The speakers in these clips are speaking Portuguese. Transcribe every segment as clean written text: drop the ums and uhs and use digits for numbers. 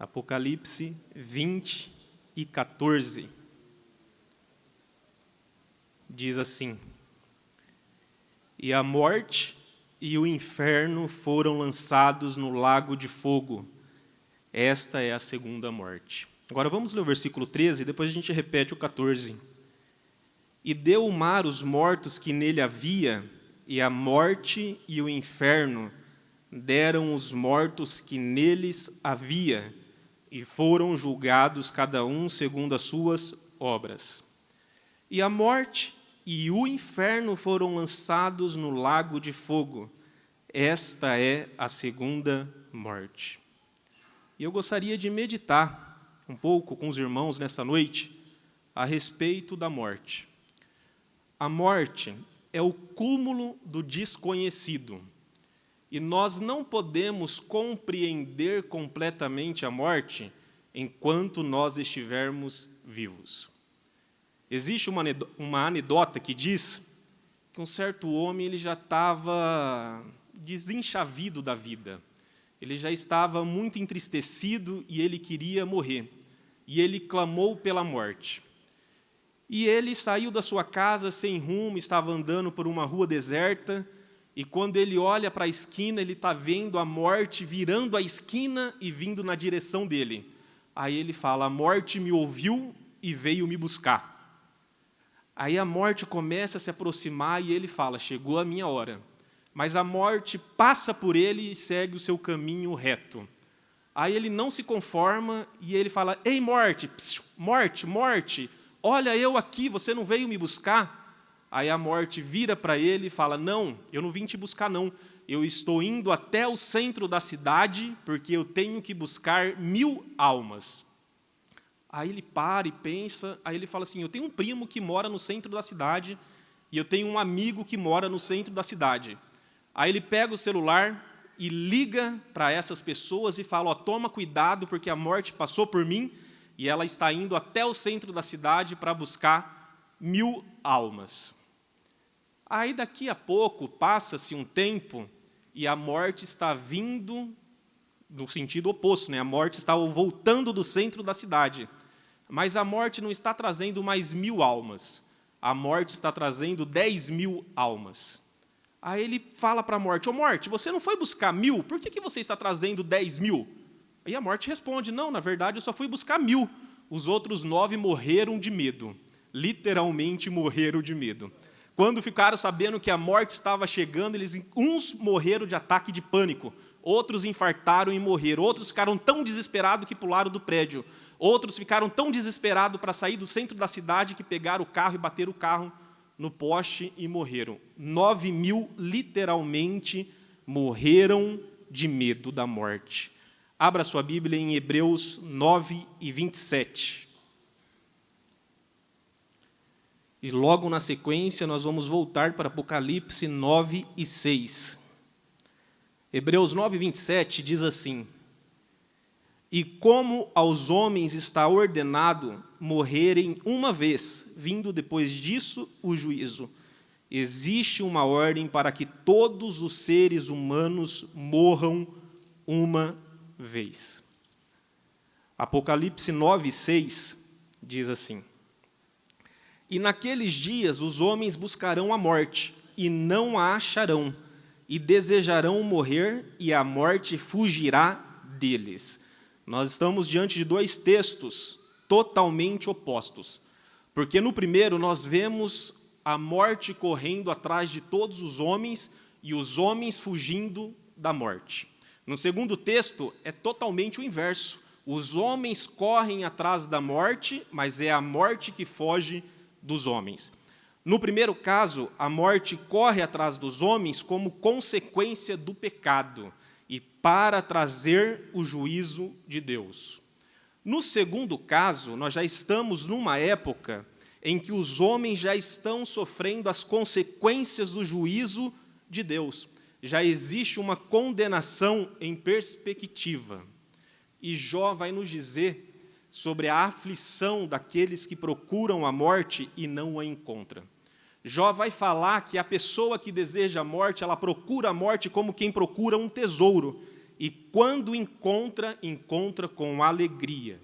Apocalipse 20 e 14. Diz assim: E a morte e o inferno foram lançados no lago de fogo. Esta é a segunda morte. Agora vamos ler o versículo 13, depois a gente repete o 14. E deu o mar os mortos que nele havia, e a morte e o inferno deram os mortos que neles havia, e foram julgados cada um segundo as suas obras. E a morte e o inferno foram lançados no lago de fogo. Esta é a segunda morte. E eu gostaria de meditar um pouco com os irmãos nessa noite a respeito da morte. A morte é o cúmulo do desconhecido. E nós não podemos compreender completamente a morte enquanto nós estivermos vivos. Existe uma anedota que diz que um certo homem ele já estava desenchavido da vida. Ele já estava muito entristecido e ele queria morrer. E ele clamou pela morte. E ele saiu da sua casa sem rumo, estava andando por uma rua deserta, e quando ele olha para a esquina, ele está vendo a morte virando a esquina e vindo na direção dele. Aí ele fala: a morte me ouviu e veio me buscar. Aí a morte começa a se aproximar e ele fala: chegou a minha hora. Mas a morte passa por ele e segue o seu caminho reto. Aí ele não se conforma e ele fala: ei, morte, morte, morte, olha eu aqui, você não veio me buscar? Aí a morte vira para ele e fala: não, eu não vim te buscar não, eu estou indo até o centro da cidade porque eu tenho que buscar 1000 almas. Aí ele para e pensa, aí ele fala assim: eu tenho um primo que mora no centro da cidade e eu tenho um amigo que mora no centro da cidade. Aí ele pega o celular e liga para essas pessoas e fala: ó, toma cuidado porque a morte passou por mim e ela está indo até o centro da cidade para buscar 1000 almas. Aí daqui a pouco passa-se um tempo e a morte está vindo no sentido oposto, né? A morte está voltando do centro da cidade. Mas a morte não está trazendo mais 1000 almas. A morte está trazendo 10.000 almas. Aí ele fala para a morte: ô morte, você não foi buscar 1000? Por que você está trazendo 10.000? Aí a morte responde: não, na verdade eu só fui buscar 1000. Os outros 9 morreram de medo. Literalmente morreram de medo. Quando ficaram sabendo que a morte estava chegando, uns morreram de ataque de pânico, outros infartaram e morreram, outros ficaram tão desesperados que pularam do prédio, outros ficaram tão desesperados para sair do centro da cidade que pegaram o carro e bateram o carro no poste e morreram. 9.000 literalmente morreram de medo da morte. Abra sua Bíblia em Hebreus 9 e 27. E logo na sequência nós vamos voltar para Apocalipse 9 e 6. Hebreus 9, 27 diz assim: e como aos homens está ordenado morrerem uma vez, vindo depois disso o juízo, existe uma ordem para que todos os seres humanos morram uma vez. Apocalipse 9, 6 diz assim: e naqueles dias os homens buscarão a morte, e não a acharão, e desejarão morrer, e a morte fugirá deles. Nós estamos diante de 2 textos totalmente opostos. Porque no primeiro nós vemos a morte correndo atrás de todos os homens, e os homens fugindo da morte. No segundo texto é totalmente o inverso. Os homens correm atrás da morte, mas é a morte que foge dos homens. No primeiro caso, a morte corre atrás dos homens como consequência do pecado e para trazer o juízo de Deus. No segundo caso, nós já estamos numa época em que os homens já estão sofrendo as consequências do juízo de Deus. Já existe uma condenação em perspectiva. E Jó vai nos dizer sobre a aflição daqueles que procuram a morte e não a encontram. Jó vai falar que a pessoa que deseja a morte, ela procura a morte como quem procura um tesouro. e quando encontra, encontra com alegria.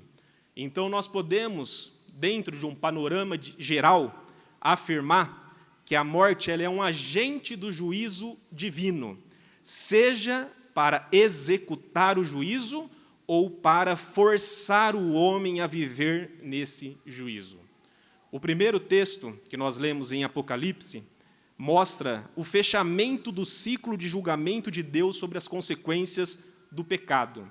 Então, nós podemos, dentro de um panorama geral, afirmar que a morte ela é um agente do juízo divino, seja para executar o juízo ou para forçar o homem a viver nesse juízo. O primeiro texto que nós lemos em Apocalipse mostra o fechamento do ciclo de julgamento de Deus sobre as consequências do pecado.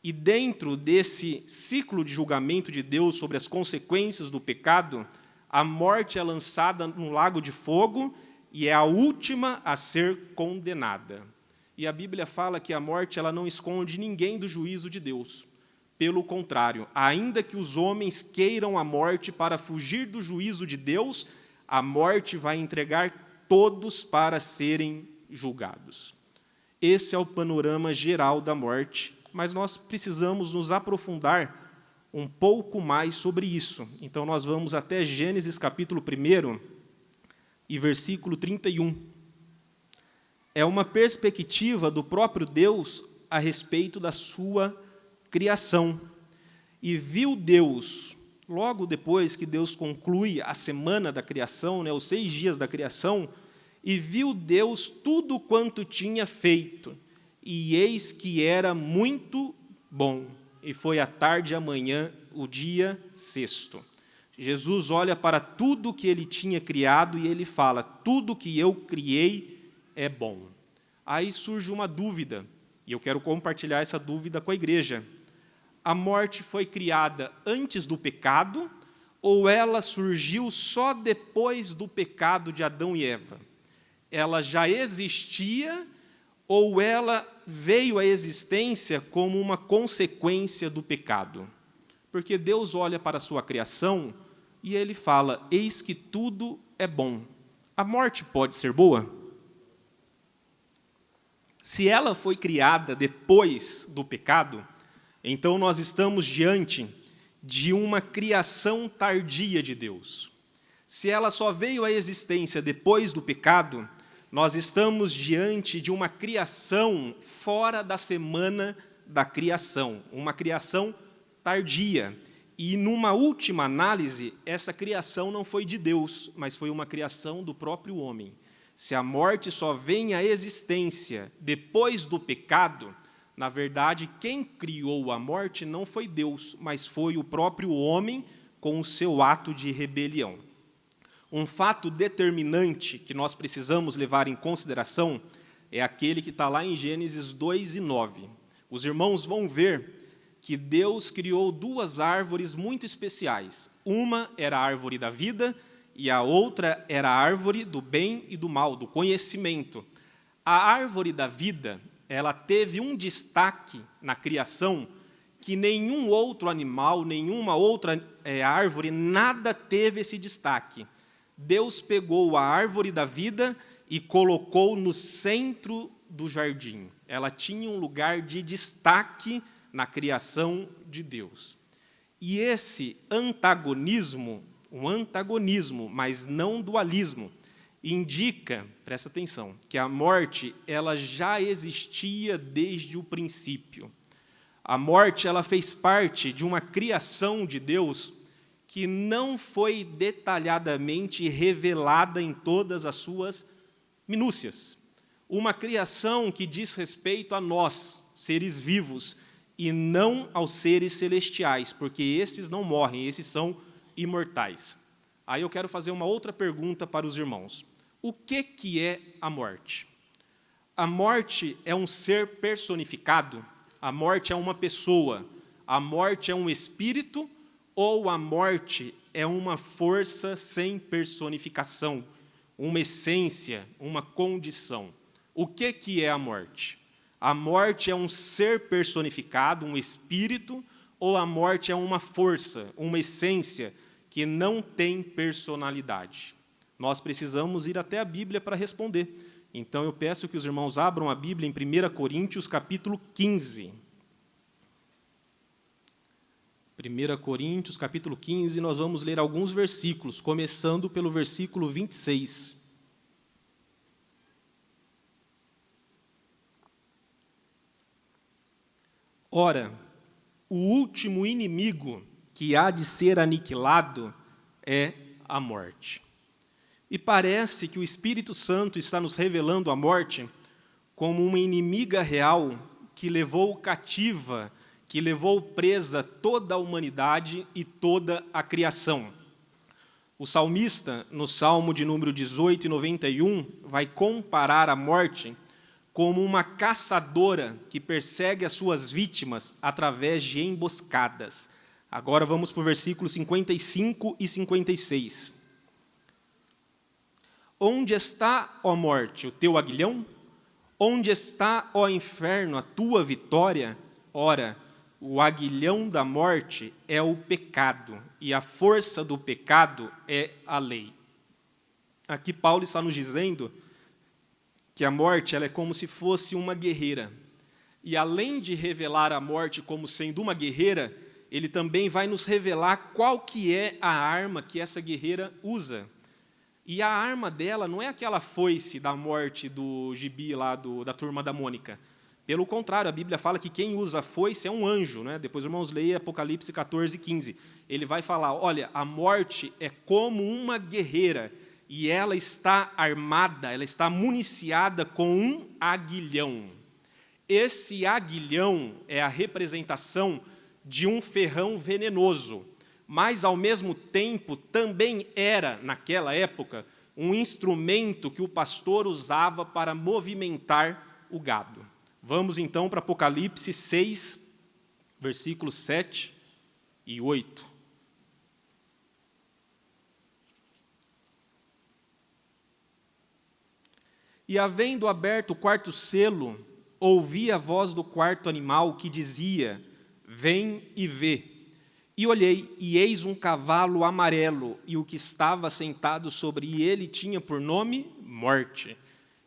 E dentro desse ciclo de julgamento de Deus sobre as consequências do pecado, a morte é lançada no lago de fogo e é a última a ser condenada. E a Bíblia fala que a morte ela não esconde ninguém do juízo de Deus. Pelo contrário, ainda que os homens queiram a morte para fugir do juízo de Deus, a morte vai entregar todos para serem julgados. Esse é o panorama geral da morte, mas nós precisamos nos aprofundar um pouco mais sobre isso. Então, nós vamos até Gênesis capítulo 1 e versículo 31. É uma perspectiva do próprio Deus a respeito da sua criação. E viu Deus, logo depois que Deus conclui a semana da criação, os 6 dias da criação, e viu Deus tudo quanto tinha feito, e eis que era muito bom. E foi a tarde e a manhã, o dia 6º. Jesus olha para tudo que ele tinha criado e ele fala, tudo que eu criei é bom. Aí surge uma dúvida, e eu quero compartilhar essa dúvida com a igreja. A morte foi criada antes do pecado, ou ela surgiu só depois do pecado de Adão e Eva? Ela já existia, ou ela veio à existência como uma consequência do pecado? Porque Deus olha para a sua criação e ele fala, eis que tudo é bom. A morte pode ser boa? Se ela foi criada depois do pecado, então nós estamos diante de uma criação tardia de Deus. Se ela só veio à existência depois do pecado, nós estamos diante de uma criação fora da semana da criação, uma criação tardia. E, numa última análise, essa criação não foi de Deus, mas foi uma criação do próprio homem. Se a morte só vem à existência depois do pecado, na verdade, quem criou a morte não foi Deus, mas foi o próprio homem com o seu ato de rebelião. Um fato determinante que nós precisamos levar em consideração é aquele que está lá em Gênesis 2 e 9. Os irmãos vão ver que Deus criou 2 árvores muito especiais. Uma era a árvore da vida e a outra era a árvore do bem e do mal, do conhecimento. A árvore da vida, ela teve um destaque na criação que nenhum outro animal, nenhuma outra árvore, nada teve esse destaque. Deus pegou a árvore da vida e colocou no centro do jardim. Ela tinha um lugar de destaque na criação de Deus. E esse antagonismo, um antagonismo, mas não dualismo, indica, presta atenção, que a morte ela já existia desde o princípio. A morte ela fez parte de uma criação de Deus que não foi detalhadamente revelada em todas as suas minúcias. Uma criação que diz respeito a nós, seres vivos, e não aos seres celestiais, porque esses não morrem, esses são imortais. Aí eu quero fazer uma outra pergunta para os irmãos. O que é a morte? A morte é um ser personificado? A morte é uma pessoa? A morte é um espírito? Ou a morte é uma força sem personificação, uma essência, uma condição? O que é a morte? A morte é um ser personificado, um espírito, ou a morte é uma força, uma essência que não tem personalidade? Nós precisamos ir até a Bíblia para responder. Então, eu peço que os irmãos abram a Bíblia em 1 Coríntios, capítulo 15. 1 Coríntios, capítulo 15, nós vamos ler alguns versículos, começando pelo versículo 26. Ora, o último inimigo que há de ser aniquilado é a morte. E parece que o Espírito Santo está nos revelando a morte como uma inimiga real que levou cativa, que levou presa toda a humanidade e toda a criação. O salmista, no Salmo de número 18 e 91, vai comparar a morte como uma caçadora que persegue as suas vítimas através de emboscadas. Agora vamos para o versículo 55 e 56. Onde está, ó morte, o teu aguilhão? Onde está, ó inferno, a tua vitória? Ora, o aguilhão da morte é o pecado, e a força do pecado é a lei. Aqui Paulo está nos dizendo que a morte ela é como se fosse uma guerreira. E além de revelar a morte como sendo uma guerreira, ele também vai nos revelar qual que é a arma que essa guerreira usa. E a arma dela não é aquela foice da morte do gibi lá da Turma da Mônica. Pelo contrário, a Bíblia fala que quem usa foice é um anjo. Né? Depois, irmãos, leia Apocalipse 14, 15. Ele vai falar, olha, a morte é como uma guerreira, e ela está armada, ela está municiada com um aguilhão. Esse aguilhão é a representação de um ferrão venenoso, mas, ao mesmo tempo, também era, naquela época, um instrumento que o pastor usava para movimentar o gado. Vamos, então, para Apocalipse 6, versículos 7 e 8. E, havendo aberto o quarto selo, ouvi a voz do quarto animal que dizia, vem e vê. E olhei, e eis um cavalo amarelo, e o que estava sentado sobre ele tinha por nome Morte.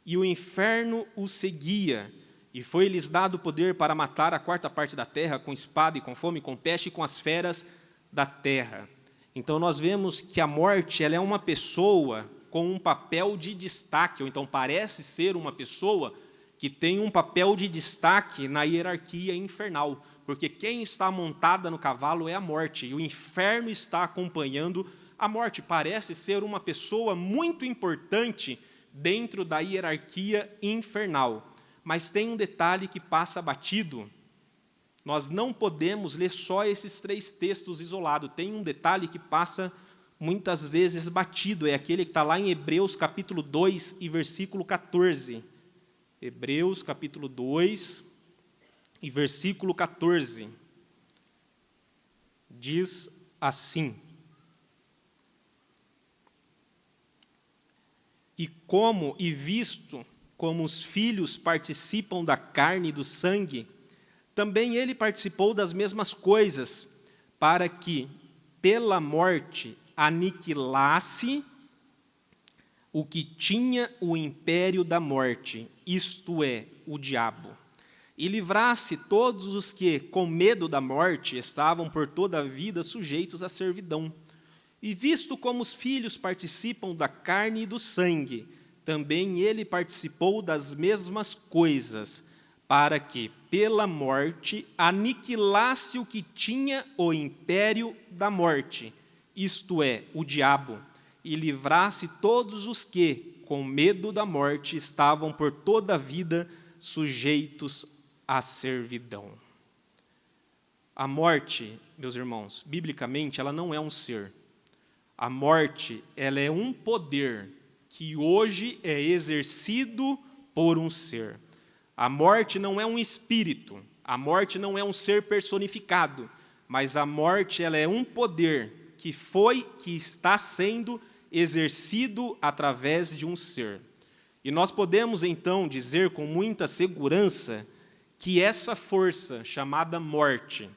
E o inferno o seguia, e foi-lhes dado poder para matar a quarta parte da terra com espada e com fome, com peste e com as feras da terra. Então nós vemos que a morte ela é uma pessoa com um papel de destaque, ou então parece ser uma pessoa que tem um papel de destaque na hierarquia infernal, porque quem está montada no cavalo é a morte, e o inferno está acompanhando a morte. Parece ser uma pessoa muito importante dentro da hierarquia infernal. Mas tem um detalhe que passa batido. Nós não podemos ler só esses 3 textos isolados. Tem um detalhe que passa muitas vezes batido, é aquele que está lá em Hebreus capítulo 2 e versículo 14. Hebreus capítulo 2 e versículo 14. Diz assim: E visto como os filhos participam da carne e do sangue, também ele participou das mesmas coisas, para que, pela morte, aniquilasse o que tinha o império da morte, isto é, o diabo, e livrasse todos os que, com medo da morte, estavam por toda a vida sujeitos à servidão. E visto como os filhos participam da carne e do sangue, também ele participou das mesmas coisas, para que, pela morte, aniquilasse o que tinha o império da morte, isto é, o diabo, e livrasse todos os que, com medo da morte, estavam por toda a vida sujeitos à servidão. A morte, meus irmãos, biblicamente, ela não é um ser. A morte, ela é um poder que hoje é exercido por um ser. A morte não é um espírito, a morte não é um ser personificado, mas a morte ela é um poder que está sendo exercido através de um ser. E nós podemos, então, dizer com muita segurança que essa força chamada morte,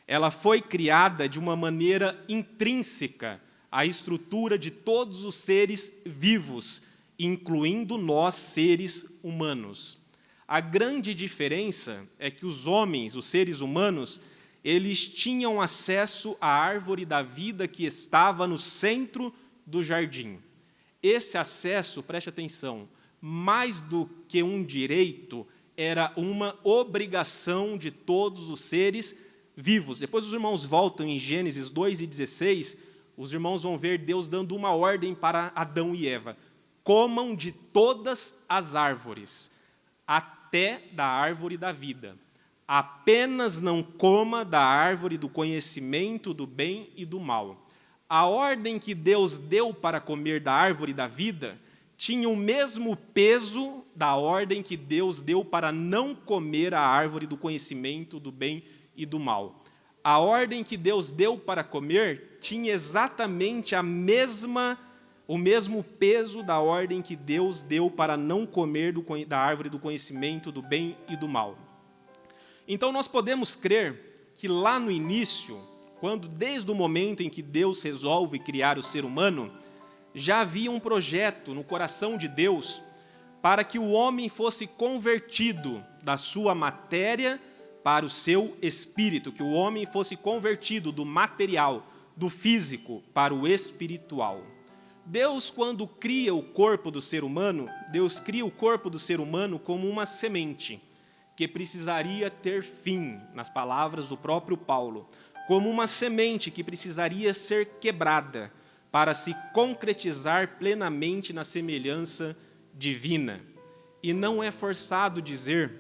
ela foi criada de uma maneira intrínseca à estrutura de todos os seres vivos, incluindo nós, seres humanos. A grande diferença é que os homens, os seres humanos, eles tinham acesso à árvore da vida que estava no centro do jardim. Esse acesso, preste atenção, mais do que um direito, era uma obrigação de todos os seres vivos. Depois os irmãos voltam em Gênesis 2:16, os irmãos vão ver Deus dando uma ordem para Adão e Eva: comam de todas as árvores, até da árvore da vida. Apenas não coma da árvore do conhecimento do bem e do mal. A ordem que Deus deu para comer da árvore da vida tinha o mesmo peso da ordem que Deus deu para não comer a árvore do conhecimento do bem e do mal. A ordem que Deus deu para comer tinha exatamente o mesmo peso da ordem que Deus deu para não comer da árvore do conhecimento do bem e do mal. Então nós podemos crer que lá no início, desde o momento em que Deus resolve criar o ser humano, já havia um projeto no coração de Deus para que o homem fosse convertido da sua matéria para o seu espírito, que o homem fosse convertido do material, do físico, para o espiritual. Deus, quando cria o corpo do ser humano, Deus cria o corpo do ser humano como uma semente, que precisaria ter fim, nas palavras do próprio Paulo, como uma semente que precisaria ser quebrada para se concretizar plenamente na semelhança divina. E não é forçado dizer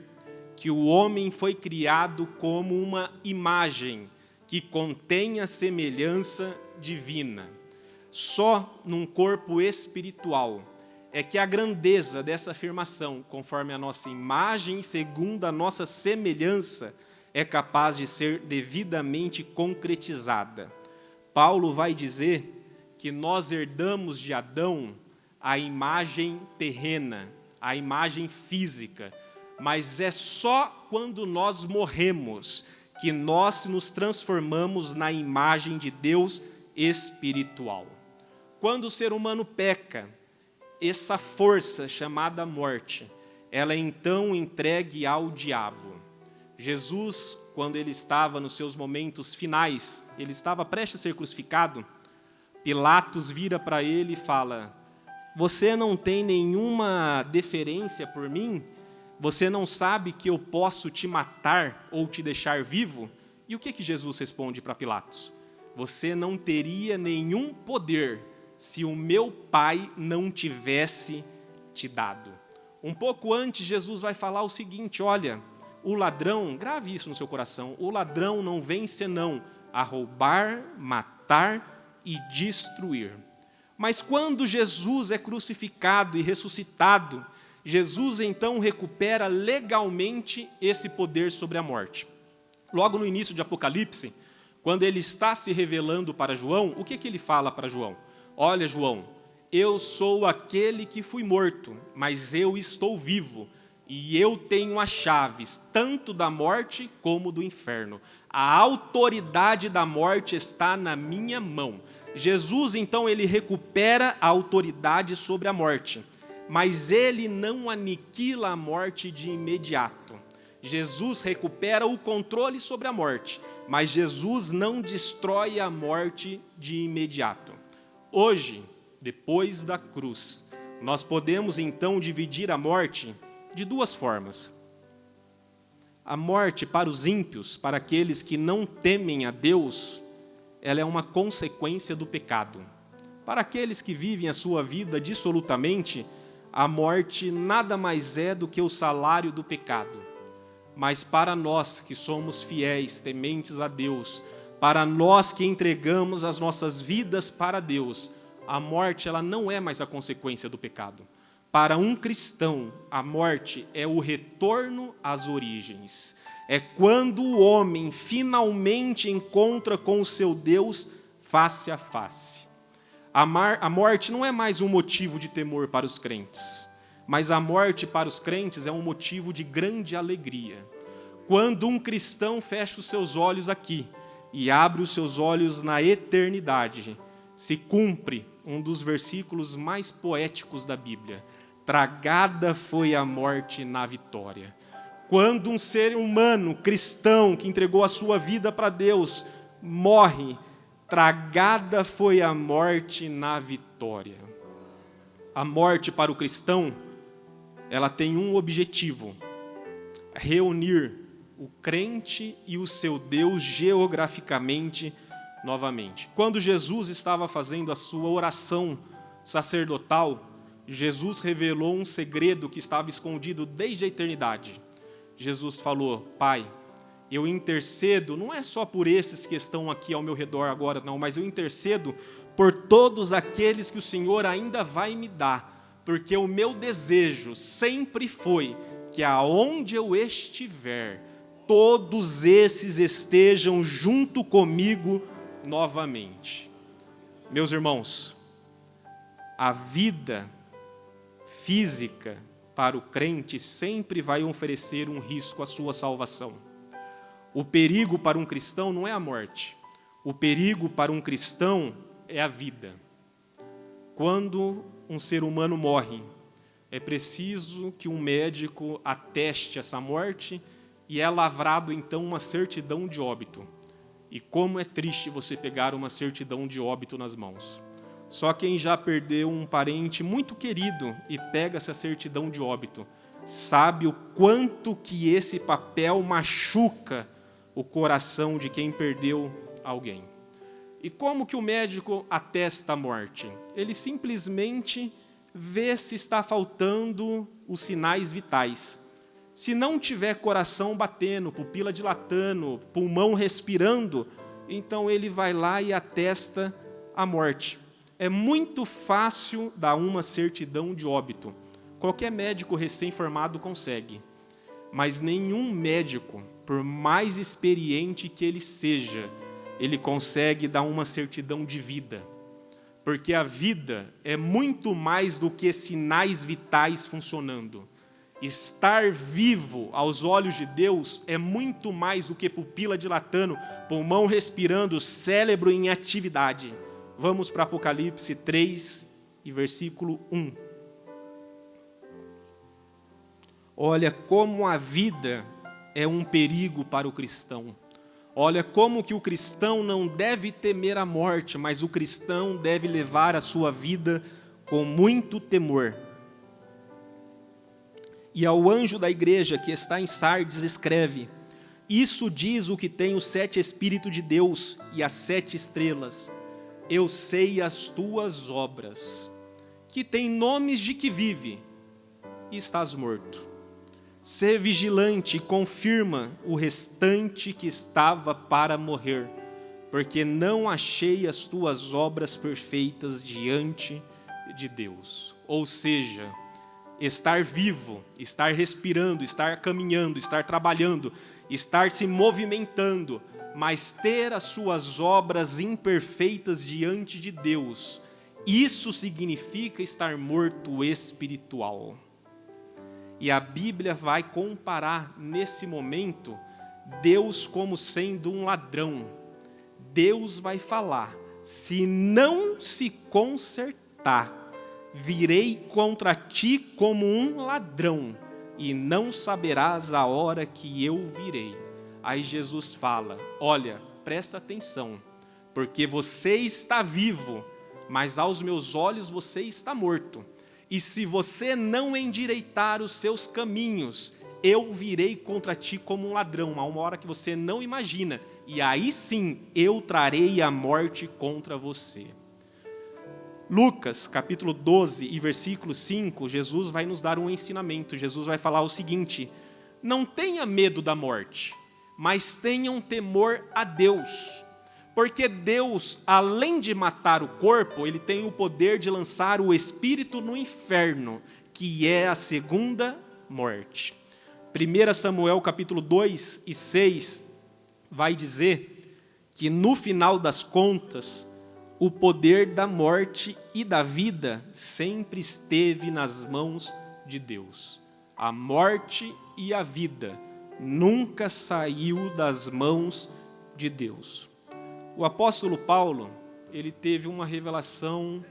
que o homem foi criado como uma imagem que contém a semelhança divina. Só num corpo espiritual é que a grandeza dessa afirmação, conforme a nossa imagem, segundo a nossa semelhança, é capaz de ser devidamente concretizada. Paulo vai dizer que nós herdamos de Adão a imagem terrena, a imagem física, mas é só quando nós morremos que nós nos transformamos na imagem de Deus espiritual. Quando o ser humano peca, essa força chamada morte, ela é então entregue ao diabo. Jesus, quando ele estava nos seus momentos finais, ele estava prestes a ser crucificado, Pilatos vira para ele e fala: você não tem nenhuma deferência por mim? Você não sabe que eu posso te matar ou te deixar vivo? E o que Jesus responde para Pilatos? Você não teria nenhum poder se o meu Pai não tivesse te dado. Um pouco antes, Jesus vai falar o seguinte: olha, o ladrão, grave isso no seu coração, o ladrão não vem senão a roubar, matar e destruir. Mas quando Jesus é crucificado e ressuscitado, Jesus então recupera legalmente esse poder sobre a morte. Logo no início de Apocalipse, quando ele está se revelando para João, o que ele fala para João? Olha, João, eu sou aquele que fui morto, mas eu estou vivo, e eu tenho as chaves, tanto da morte como do inferno. A autoridade da morte está na minha mão. Jesus, então, ele recupera a autoridade sobre a morte, mas ele não aniquila a morte de imediato. Jesus recupera o controle sobre a morte, mas Jesus não destrói a morte de imediato. Hoje, depois da cruz, nós podemos então dividir a morte de duas formas. A morte para os ímpios, para aqueles que não temem a Deus, ela é uma consequência do pecado. Para aqueles que vivem a sua vida dissolutamente, a morte nada mais é do que o salário do pecado. Mas para nós que somos fiéis, tementes a Deus, para nós que entregamos as nossas vidas para Deus, a morte ela não é mais a consequência do pecado. Para um cristão, a morte é o retorno às origens. É quando o homem finalmente encontra com o seu Deus face a face. A morte não é mais um motivo de temor para os crentes, mas a morte para os crentes é um motivo de grande alegria. Quando um cristão fecha os seus olhos aqui e abre os seus olhos na eternidade, se cumpre um dos versículos mais poéticos da Bíblia: tragada foi a morte na vitória. Quando um ser humano cristão que entregou a sua vida para Deus morre, tragada foi a morte na vitória. A morte para o cristão, ela tem um objetivo: reunir o crente e o seu Deus geograficamente novamente. Quando Jesus estava fazendo a sua oração sacerdotal, Jesus revelou um segredo que estava escondido desde a eternidade. Jesus falou: Pai, eu intercedo, não é só por esses que estão aqui ao meu redor agora, não, mas eu intercedo por todos aqueles que o Senhor ainda vai me dar, porque o meu desejo sempre foi que aonde eu estiver, todos esses estejam junto comigo novamente. Meus irmãos, a vida física para o crente sempre vai oferecer um risco à sua salvação. O perigo para um cristão não é a morte. O perigo para um cristão é a vida. Quando um ser humano morre, é preciso que um médico ateste essa morte e é lavrado então uma certidão de óbito. E como é triste você pegar uma certidão de óbito nas mãos. Só quem já perdeu um parente muito querido e pega essa certidão de óbito sabe o quanto que esse papel machuca o coração de quem perdeu alguém. E como que o médico atesta a morte? Ele simplesmente vê se está faltando os sinais vitais. Se não tiver coração batendo, pupila dilatando, pulmão respirando, então ele vai lá e atesta a morte. É muito fácil dar uma certidão de óbito. Qualquer médico recém-formado consegue. Mas nenhum médico, por mais experiente que ele seja, ele consegue dar uma certidão de vida. Porque a vida é muito mais do que sinais vitais funcionando. Estar vivo aos olhos de Deus é muito mais do que pupila dilatando, pulmão respirando, cérebro em atividade. Vamos para Apocalipse 3 e versículo 1. Olha como a vida é um perigo para o cristão. Olha como que o cristão não deve temer a morte, mas o cristão deve levar a sua vida com muito temor. E ao anjo da igreja que está em Sardes escreve: isso diz o que tem os 7 Espíritos de Deus e as 7 estrelas. Eu sei as tuas obras, que tem nomes de que vive, e estás morto. Sê vigilante e confirma o restante que estava para morrer, porque não achei as tuas obras perfeitas diante de Deus. Ou seja, estar vivo, estar respirando, estar caminhando, estar trabalhando, estar se movimentando, mas ter as suas obras imperfeitas diante de Deus, isso significa estar morto espiritual. E a Bíblia vai comparar nesse momento Deus como sendo um ladrão. Deus vai falar: se não se consertar, virei contra ti como um ladrão, e não saberás a hora que eu virei. Aí Jesus fala: olha, presta atenção, porque você está vivo, mas aos meus olhos você está morto. E se você não endireitar os seus caminhos, eu virei contra ti como um ladrão, a uma hora que você não imagina, e aí sim eu trarei a morte contra você. Lucas, capítulo 12 e versículo 5, Jesus vai nos dar um ensinamento. Jesus vai falar o seguinte: não tenha medo da morte, mas tenham temor a Deus. Porque Deus, além de matar o corpo, Ele tem o poder de lançar o espírito no inferno, que é a segunda morte. 1 Samuel capítulo 2 e 6 vai dizer que no final das contas, o poder da morte e da vida sempre esteve nas mãos de Deus. A morte e a vida nunca saiu das mãos de Deus. O apóstolo Paulo, ele teve uma revelação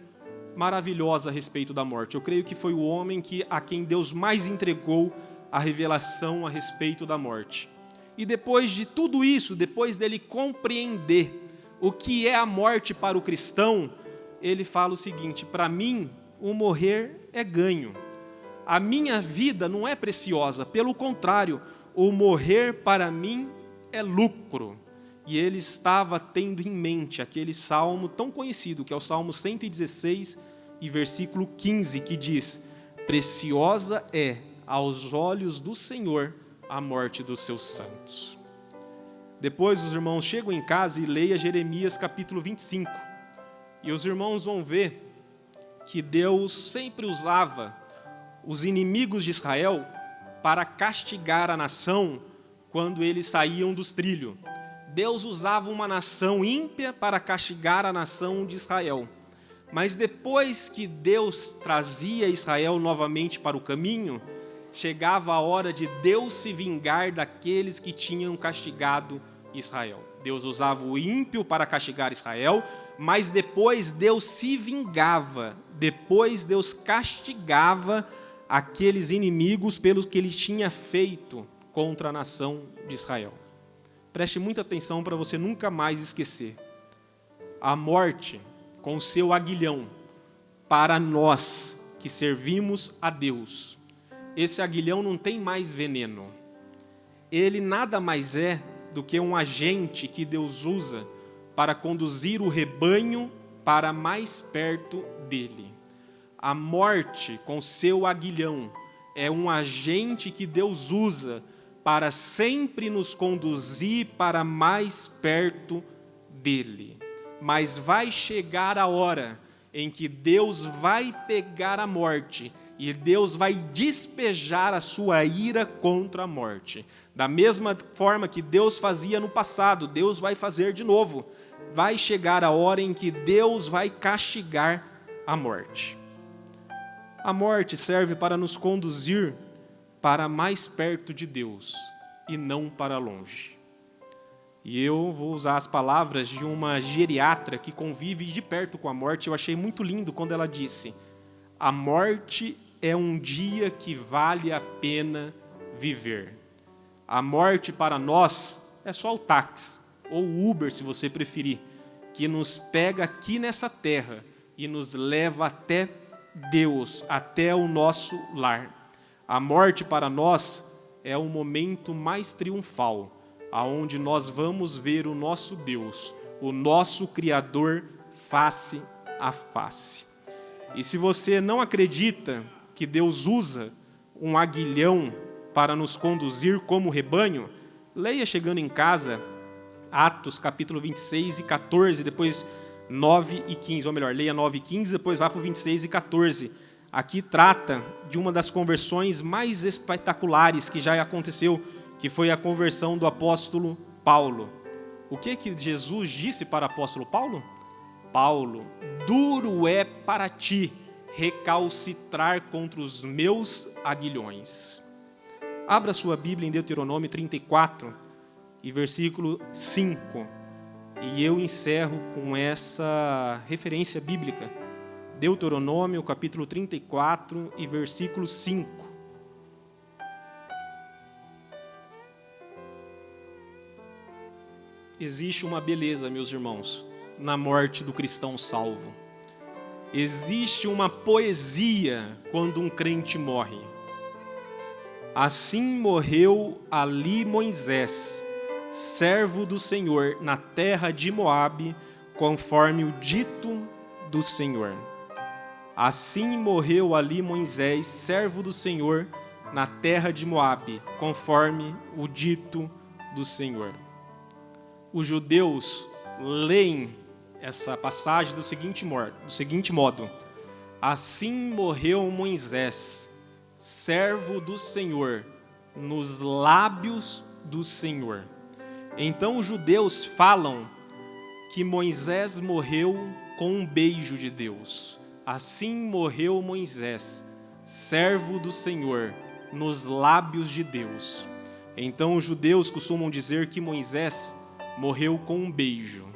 maravilhosa a respeito da morte. Eu creio que foi o homem a quem Deus mais entregou a revelação a respeito da morte. E depois de tudo isso, depois dele compreender o que é a morte para o cristão, ele fala o seguinte: para mim, o morrer é ganho. A minha vida não é preciosa, pelo contrário, o morrer para mim é lucro. E ele estava tendo em mente aquele salmo tão conhecido, que é o Salmo 116 e versículo 15, que diz: preciosa é aos olhos do Senhor a morte dos seus santos. Depois os irmãos chegam em casa e leem Jeremias capítulo 25. E os irmãos vão ver que Deus sempre usava os inimigos de Israel para castigar a nação quando eles saíam dos trilhos. Deus usava uma nação ímpia para castigar a nação de Israel. Mas depois que Deus trazia Israel novamente para o caminho, chegava a hora de Deus se vingar daqueles que tinham castigado Israel. Deus usava o ímpio para castigar Israel, mas depois Deus se vingava, depois Deus castigava aqueles inimigos pelo que ele tinha feito contra a nação de Israel. Preste muita atenção para você nunca mais esquecer. A morte, com seu aguilhão, para nós que servimos a Deus, esse aguilhão não tem mais veneno. Ele nada mais é do que um agente que Deus usa para conduzir o rebanho para mais perto dele. A morte, com seu aguilhão, é um agente que Deus usa para sempre nos conduzir para mais perto dele. Mas vai chegar a hora em que Deus vai pegar a morte e Deus vai despejar a sua ira contra a morte. Da mesma forma que Deus fazia no passado, Deus vai fazer de novo. Vai chegar a hora em que Deus vai castigar a morte. A morte serve para nos conduzir para mais perto de Deus e não para longe. E eu vou usar as palavras de uma geriatra que convive de perto com a morte. Eu achei muito lindo quando ela disse: a morte é um dia que vale a pena viver. A morte para nós é só o táxi, ou o Uber, se você preferir, que nos pega aqui nessa terra e nos leva até Deus, até o nosso lar. A morte para nós é o momento mais triunfal, aonde nós vamos ver o nosso Deus, o nosso Criador, face a face. E se você não acredita que Deus usa um aguilhão para nos conduzir como rebanho, leia chegando em casa Atos capítulo 26 e 14, depois 9 e 15, ou melhor, leia 9 e 15, depois vá para o 26 e 14. Aqui trata de uma das conversões mais espetaculares que já aconteceu, que foi a conversão do apóstolo Paulo. O que Jesus disse para o apóstolo Paulo? Paulo, duro é para ti recalcitrar contra os meus aguilhões. Abra sua Bíblia em Deuteronômio 34 e versículo 5. E eu encerro com essa referência bíblica. Deuteronômio, capítulo 34 e versículo 5. Existe uma beleza, meus irmãos, na morte do cristão salvo. Existe uma poesia quando um crente morre. Assim morreu ali Moisés, servo do Senhor, na terra de Moabe, conforme o dito do Senhor. Assim morreu ali Moisés, servo do Senhor, na terra de Moabe, conforme o dito do Senhor. Os judeus leem essa passagem do seguinte modo: assim morreu Moisés, servo do Senhor, nos lábios do Senhor. Então os judeus falam que Moisés morreu com um beijo de Deus. Assim morreu Moisés, servo do Senhor, nos lábios de Deus. Então os judeus costumam dizer que Moisés morreu com um beijo.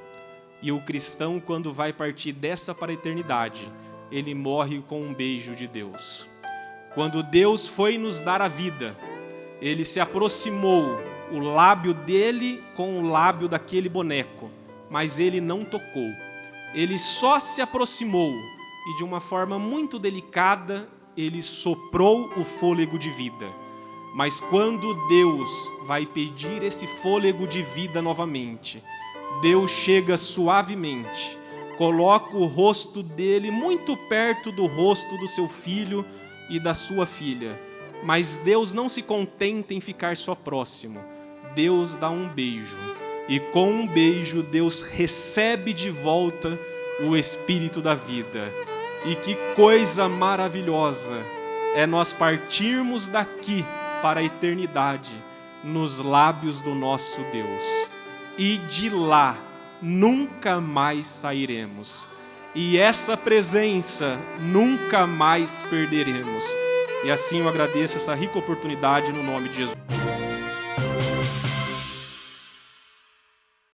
E o cristão, quando vai partir dessa para a eternidade, ele morre com um beijo de Deus. Quando Deus foi nos dar a vida, ele se aproximou, o lábio dele com o lábio daquele boneco, mas ele não tocou. Ele só se aproximou e, de uma forma muito delicada, ele soprou o fôlego de vida. Mas quando Deus vai pedir esse fôlego de vida novamente, Deus chega suavemente, coloca o rosto dele muito perto do rosto do seu filho e da sua filha. Mas Deus não se contenta em ficar só próximo. Deus dá um beijo. E com um beijo, Deus recebe de volta o Espírito da vida. E que coisa maravilhosa é nós partirmos daqui para a eternidade nos lábios do nosso Deus. E de lá nunca mais sairemos. E essa presença nunca mais perderemos. E assim eu agradeço essa rica oportunidade no nome de Jesus.